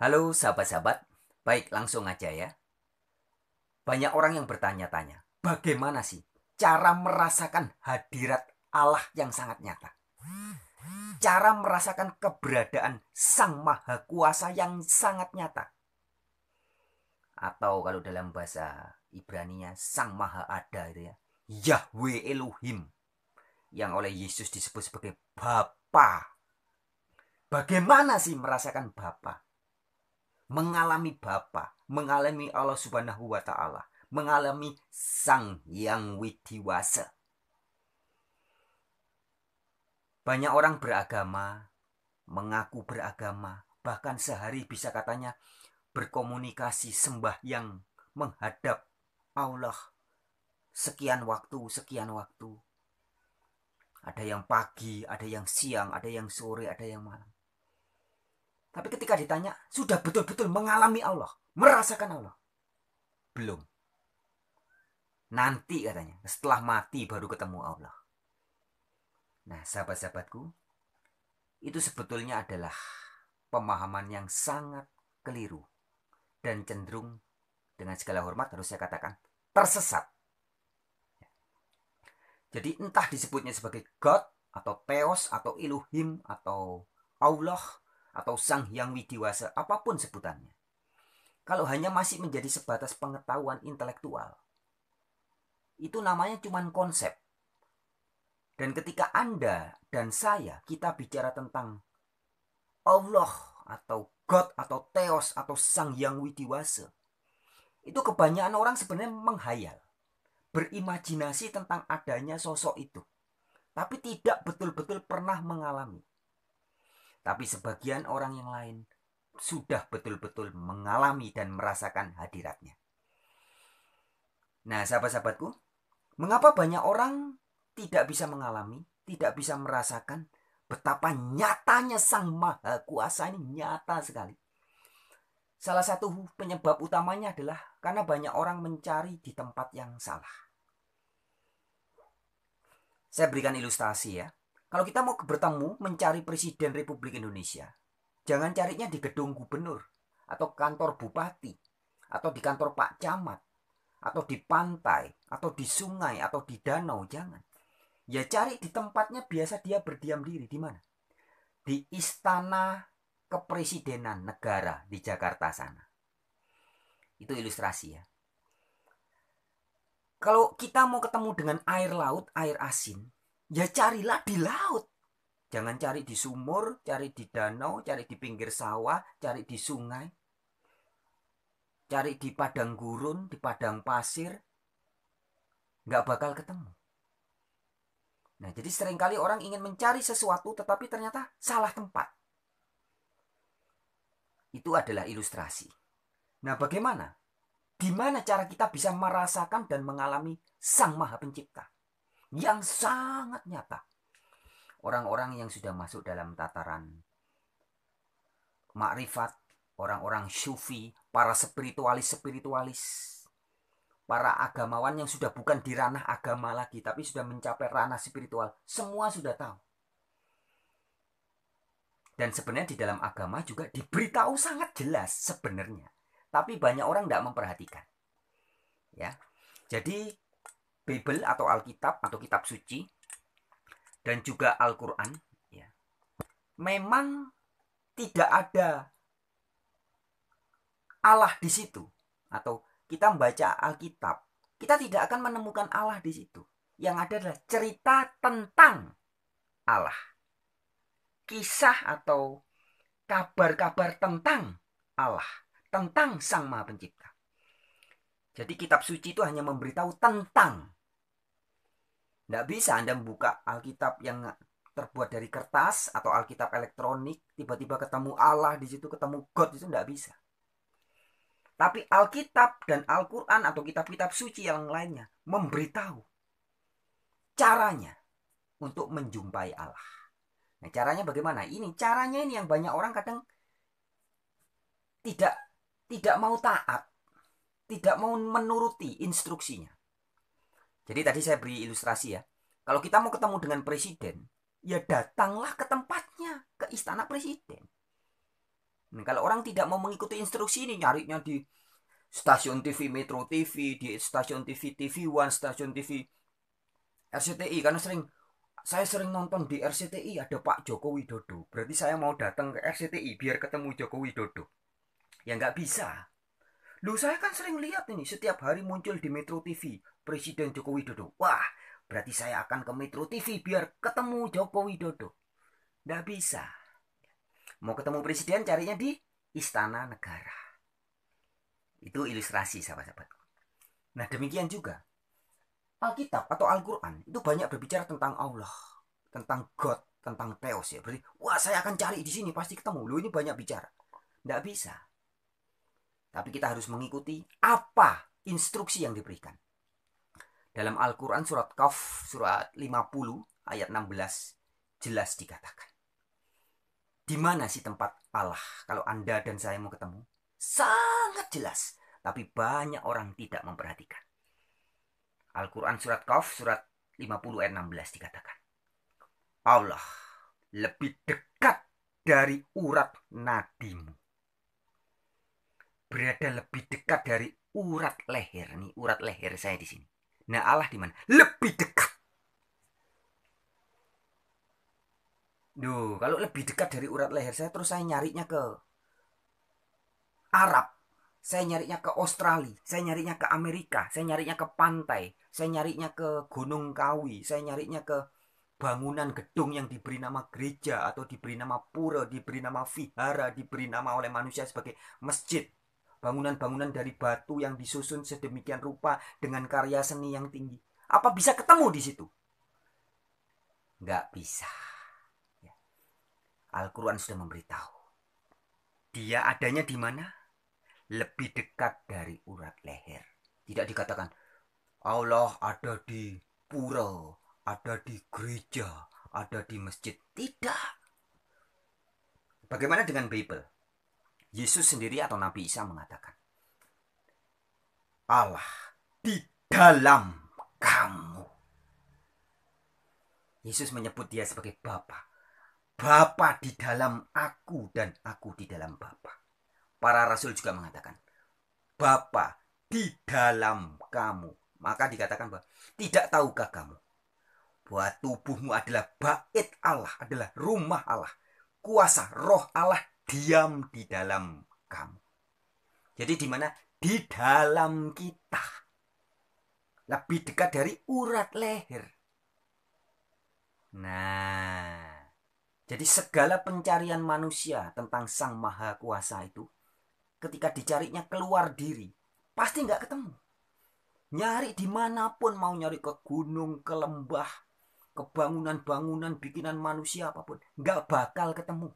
Halo sahabat-sahabat, baik langsung aja ya. Banyak orang yang bertanya-tanya, bagaimana sih cara merasakan hadirat Allah yang sangat nyata? Cara merasakan keberadaan Sang Maha Kuasa yang sangat nyata. Atau kalau dalam bahasa Ibrani-nya, Sang Maha Ada itu ya. Yahweh Elohim, yang oleh Yesus disebut sebagai Bapa. Bagaimana sih merasakan Bapa? Mengalami Bapa, mengalami Allah Subhanahu wa taala, mengalami Sang Yang Widiwasa. Banyak orang beragama, mengaku beragama, bahkan sehari bisa katanya berkomunikasi sembahyang menghadap Allah sekian waktu, sekian waktu. Ada yang pagi, ada yang siang, ada yang sore, ada yang malam. Tapi ketika ditanya, sudah betul-betul mengalami Allah, merasakan Allah? Belum. Nanti katanya, setelah mati baru ketemu Allah. Nah, sahabat-sahabatku, itu sebetulnya adalah pemahaman yang sangat keliru dan cenderung, dengan segala hormat harus saya katakan, tersesat. Jadi entah disebutnya sebagai God atau Theos atau Elohim atau Allah atau Sang Yang Widiwasa, apapun sebutannya. Kalau hanya masih menjadi sebatas pengetahuan intelektual, itu namanya cuma konsep. Dan ketika Anda dan saya kita bicara tentang Allah atau God atau Theos atau Sang Yang Widiwasa, itu kebanyakan orang sebenarnya menghayal, berimajinasi tentang adanya sosok itu, tapi tidak betul-betul pernah mengalami. Tapi sebagian orang yang lain sudah betul-betul mengalami dan merasakan hadiratnya. Nah, sahabat-sahabatku, mengapa banyak orang tidak bisa mengalami, tidak bisa merasakan betapa nyatanya Sang Maha Kuasa ini nyata sekali? Salah satu penyebab utamanya adalah karena banyak orang mencari di tempat yang salah. Saya berikan ilustrasi ya. Kalau kita mau bertemu mencari Presiden Republik Indonesia, jangan carinya di gedung gubernur, atau kantor bupati, atau di kantor Pak Camat, atau di pantai, atau di sungai, atau di danau, jangan. Ya cari di tempatnya biasa dia berdiam diri, di mana? Di Istana Kepresidenan Negara di Jakarta sana. Itu ilustrasi ya. Kalau kita mau ketemu dengan air laut, air asin, ya carilah di laut. Jangan cari di sumur, cari di danau, cari di pinggir sawah, cari di sungai. Cari di padang gurun, di padang pasir. Nggak bakal ketemu. Nah, jadi seringkali orang ingin mencari sesuatu tetapi ternyata salah tempat. Itu adalah ilustrasi. Nah, bagaimana? Di mana cara kita bisa merasakan dan mengalami Sang Maha Pencipta yang sangat nyata? Orang-orang yang sudah masuk dalam tataran makrifat, orang-orang syufi, para spiritualis-spiritualis, para agamawan yang sudah bukan di ranah agama lagi, tapi sudah mencapai ranah spiritual, semua sudah tahu. Dan sebenarnya di dalam agama juga diberitahu sangat jelas sebenarnya. Tapi banyak orang tidak memperhatikan. Ya. Jadi Bible atau Alkitab atau kitab suci dan juga Al-Qur'an ya, memang tidak ada Allah di situ. Atau kita membaca Alkitab, kita tidak akan menemukan Allah di situ. Yang ada adalah cerita tentang Allah. Kisah atau kabar-kabar tentang Allah, tentang Sang Maha Pencipta. Jadi kitab suci itu hanya memberitahu tentang. Tidak bisa Anda membuka Alkitab yang terbuat dari kertas atau Alkitab elektronik, tiba-tiba ketemu Allah di situ, ketemu God, itu tidak bisa. Tapi Alkitab dan Al-Quran atau kitab-kitab suci yang lainnya memberitahu caranya untuk menjumpai Allah. Nah, caranya bagaimana? Caranya ini yang banyak orang kadang tidak tidak mau taat, tidak mau menuruti instruksinya. Jadi tadi saya beri ilustrasi ya. Kalau kita mau ketemu dengan presiden, ya datanglah ke tempatnya, ke istana presiden. Nah, kalau orang tidak mau mengikuti instruksi ini, nyarinya di stasiun TV Metro TV, di stasiun TV TV One, stasiun TV RCTI, karena saya sering nonton di RCTI ada Pak Joko Widodo. Berarti saya mau datang ke RCTI biar ketemu Joko Widodo. Ya nggak bisa. Loh, saya kan sering lihat ini setiap hari muncul di Metro TV Presiden Joko Widodo. Wah, berarti saya akan ke Metro TV biar ketemu Joko Widodo. Nggak bisa. Mau ketemu presiden carinya di Istana Negara. Itu ilustrasi sahabat-sahabat. Nah, demikian juga Alkitab atau Al-Quran itu banyak berbicara tentang Allah, tentang God, tentang Theos ya. Berarti, wah saya akan cari di sini pasti ketemu. Loh, ini banyak bicara. Nggak bisa. Tapi kita harus mengikuti apa instruksi yang diberikan. Dalam Al-Quran surat Qaf, surat 50 ayat 16 jelas dikatakan. Di mana sih tempat Allah kalau Anda dan saya mau ketemu? Sangat jelas. Tapi banyak orang tidak memperhatikan. Al-Quran surat Qaf, surat 50 ayat 16 dikatakan. Allah lebih dekat dari urat nadimu. Berada lebih dekat dari urat leher. Nih urat leher saya di sini. Nah Allah di mana? Lebih dekat. Duh, kalau lebih dekat dari urat leher saya, terus saya nyarinya ke Arab, saya nyarinya ke Australia, saya nyarinya ke Amerika, saya nyarinya ke pantai, saya nyarinya ke Gunung Kawi, saya nyarinya ke bangunan gedung yang diberi nama gereja atau diberi nama pura, diberi nama vihara, diberi nama oleh manusia sebagai masjid. Bangunan-bangunan dari batu yang disusun sedemikian rupa dengan karya seni yang tinggi. Apa bisa ketemu di situ? Nggak bisa. Al-Quran sudah memberitahu. Dia adanya di mana? Lebih dekat dari urat leher. Tidak dikatakan Allah ada di pura, ada di gereja, ada di masjid. Tidak. Bagaimana dengan Bible? Yesus sendiri atau Nabi Isa mengatakan, Allah di dalam kamu. Yesus menyebut dia sebagai Bapa. Bapa di dalam aku dan aku di dalam Bapa. Para rasul juga mengatakan, Bapa di dalam kamu. Maka dikatakan bahwa tidak tahukah kamu bahwa tubuhmu adalah bait Allah, adalah rumah Allah. Kuasa roh Allah diam di dalam kamu. Jadi di mana? Di dalam kita. Lebih dekat dari urat leher. Nah, jadi segala pencarian manusia tentang Sang Maha Kuasa itu, ketika dicarinya keluar diri, pasti nggak ketemu. Nyari dimanapun, mau nyari ke gunung, ke lembah, ke bangunan-bangunan bikinan manusia apapun, nggak bakal ketemu.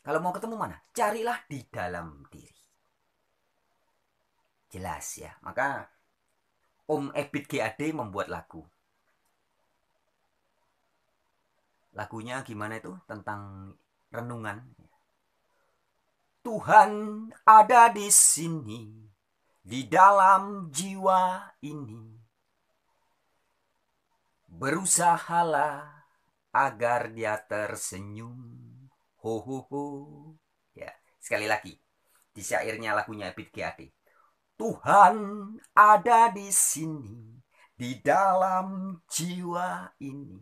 Kalau mau ketemu mana? Carilah di dalam diri. Jelas ya. Maka Om Ebit GAD membuat lagu. Lagunya gimana itu? Tentang renungan. Tuhan ada di sini, di dalam jiwa ini. Berusahalah agar dia tersenyum. Ho ho ho. Ya, sekali lagi. Di syairnya lagunya Ebit GAD. Tuhan ada di sini, di dalam jiwa ini.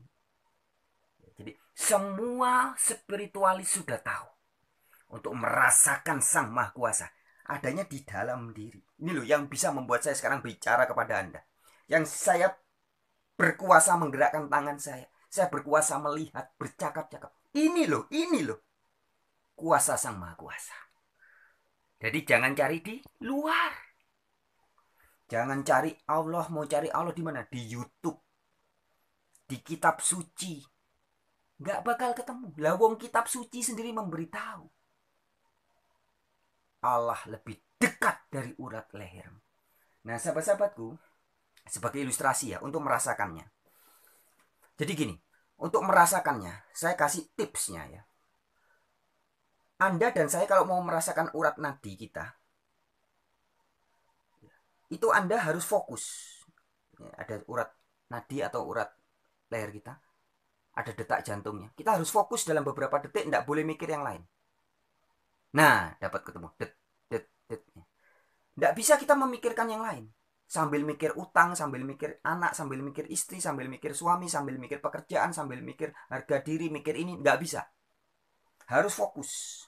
Jadi semua spiritualis sudah tahu untuk merasakan Sang Maha Kuasa adanya di dalam diri. Ini loh yang bisa membuat saya sekarang bicara kepada Anda. Yang saya berkuasa menggerakkan tangan saya. Saya berkuasa melihat, bercakap-cakap. Ini loh kuasa Sang Maha Kuasa. Jadi jangan cari di luar. Jangan cari Allah, mau cari Allah di mana? Di YouTube. Di kitab suci. Gak bakal ketemu. Lah wong kitab suci sendiri memberitahu. Allah lebih dekat dari urat leher. Nah, sahabat-sahabatku, sebagai ilustrasi ya, untuk merasakannya. Jadi gini, untuk merasakannya, saya kasih tipsnya ya. Anda dan saya kalau mau merasakan urat nadi kita, itu Anda harus fokus. Ada urat nadi atau urat leher kita, ada detak jantungnya. Kita harus fokus dalam beberapa detik, tidak boleh mikir yang lain. Nah, dapat ketemu. Nggak bisa kita memikirkan yang lain. Sambil mikir utang, sambil mikir anak, sambil mikir istri, sambil mikir suami, sambil mikir pekerjaan, sambil mikir harga diri, mikir ini. Nggak bisa. Harus fokus.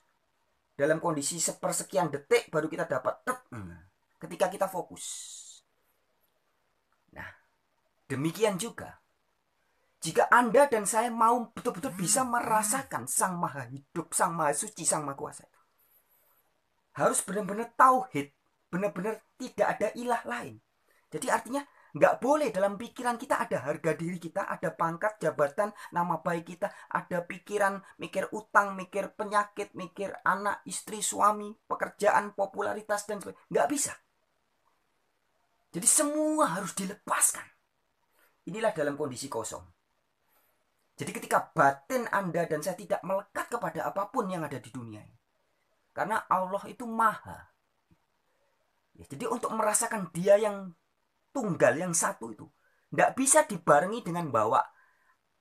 Dalam kondisi sepersekian detik baru kita dapat. Ketika kita fokus. Nah, demikian juga. Jika Anda dan saya mau betul-betul bisa merasakan Sang Maha Hidup, Sang Maha Suci, Sang Maha Kuasa. Harus benar-benar tauhid. Benar-benar tidak ada ilah lain. Jadi artinya nggak boleh dalam pikiran kita ada harga diri kita, ada pangkat, jabatan, nama baik kita, ada pikiran, mikir utang, mikir penyakit, mikir anak, istri, suami, pekerjaan, popularitas, dan sebagainya. Nggak bisa. Jadi semua harus dilepaskan. Inilah dalam kondisi kosong. Jadi ketika batin Anda dan saya tidak melekat kepada apapun yang ada di dunia ini. Karena Allah itu maha. Ya, jadi untuk merasakan dia yang tunggal, yang satu itu. Tidak bisa dibarengi dengan bawa.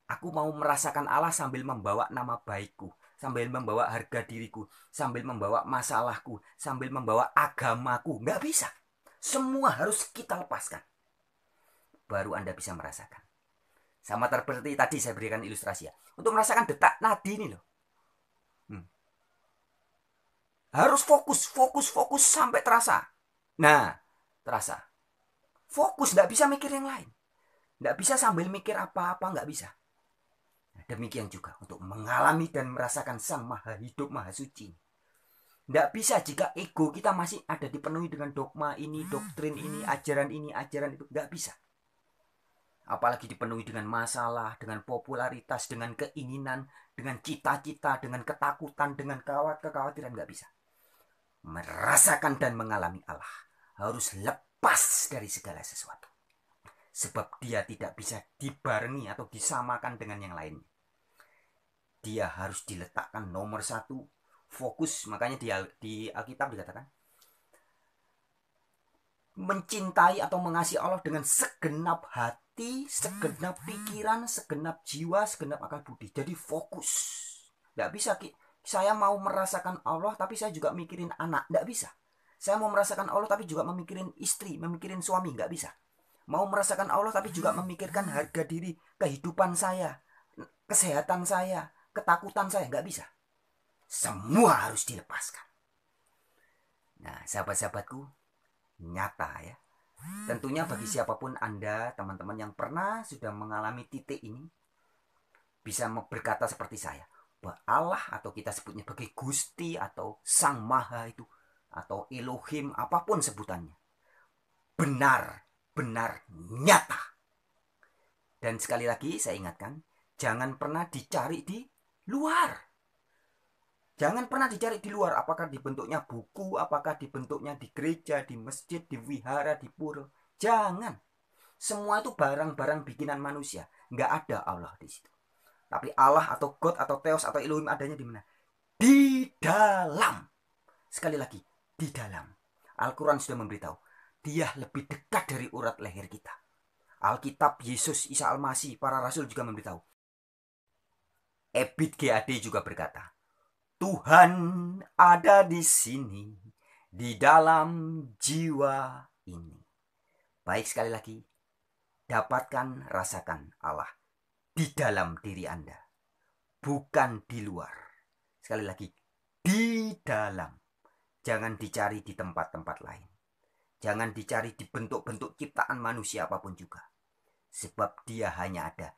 Aku mau merasakan Allah sambil membawa nama baikku. Sambil membawa harga diriku. Sambil membawa masalahku. Sambil membawa agamaku. Nggak bisa. Semua harus kita lepaskan. Baru Anda bisa merasakan. Sama seperti tadi saya berikan ilustrasi ya. Untuk merasakan detak nadi ini loh. Harus fokus sampai terasa. Nah, terasa. Fokus, nggak bisa mikir yang lain. Nggak bisa sambil mikir apa-apa, nggak bisa. Nah, demikian juga untuk mengalami dan merasakan Sang Maha Hidup, Maha Suci. Nggak bisa jika ego kita masih ada dipenuhi dengan dogma ini, doktrin ini, ajaran itu. Nggak bisa. Apalagi dipenuhi dengan masalah, dengan popularitas, dengan keinginan, dengan cita-cita, dengan ketakutan, dengan kekhawatiran. Nggak bisa. Merasakan dan mengalami Allah. Harus lepas dari segala sesuatu. Sebab dia tidak bisa dibarengi atau disamakan dengan yang lain. Dia harus diletakkan nomor satu. Fokus. Makanya di Alkitab dikatakan. Mencintai atau mengasihi Allah dengan segenap hati, segenap pikiran, segenap jiwa, segenap akal budi. Jadi fokus. Tidak bisa saya mau merasakan Allah tapi saya juga mikirin anak. Tidak bisa. Saya mau merasakan Allah tapi juga memikirin istri, memikirin suami. Nggak bisa. Mau merasakan Allah tapi juga memikirkan harga diri, kehidupan saya, kesehatan saya, ketakutan saya. Nggak bisa. Semua harus dilepaskan. Nah, sahabat-sahabatku, nyata ya. Tentunya bagi siapapun Anda, teman-teman yang pernah sudah mengalami titik ini, bisa berkata seperti saya, bahwa Allah atau kita sebutnya sebagai Gusti atau Sang Maha itu, atau Elohim, apapun sebutannya, benar-benar nyata. Dan sekali lagi saya ingatkan, jangan pernah dicari di luar. Jangan pernah dicari di luar, apakah dibentuknya buku, apakah dibentuknya di gereja, di masjid, di wihara, di pura. Jangan. Semua itu barang-barang bikinan manusia. Nggak ada Allah di situ. Tapi Allah atau God atau Theos atau Elohim adanya di mana? Di dalam. Sekali lagi, di dalam. Al-Quran sudah memberitahu. Dia lebih dekat dari urat leher kita. Alkitab, Yesus, Isa Al-Masih, para rasul juga memberitahu. Ebit GAD juga berkata, Tuhan ada di sini, di dalam jiwa ini. Baik, sekali lagi, dapatkan, rasakan Allah di dalam diri Anda, bukan di luar. Sekali lagi, di dalam. Jangan dicari di tempat-tempat lain. Jangan dicari di bentuk-bentuk ciptaan manusia apapun juga. Sebab dia hanya ada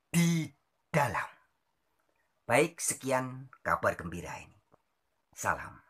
di dalam. Baik, sekian kabar gembira ini. Salam.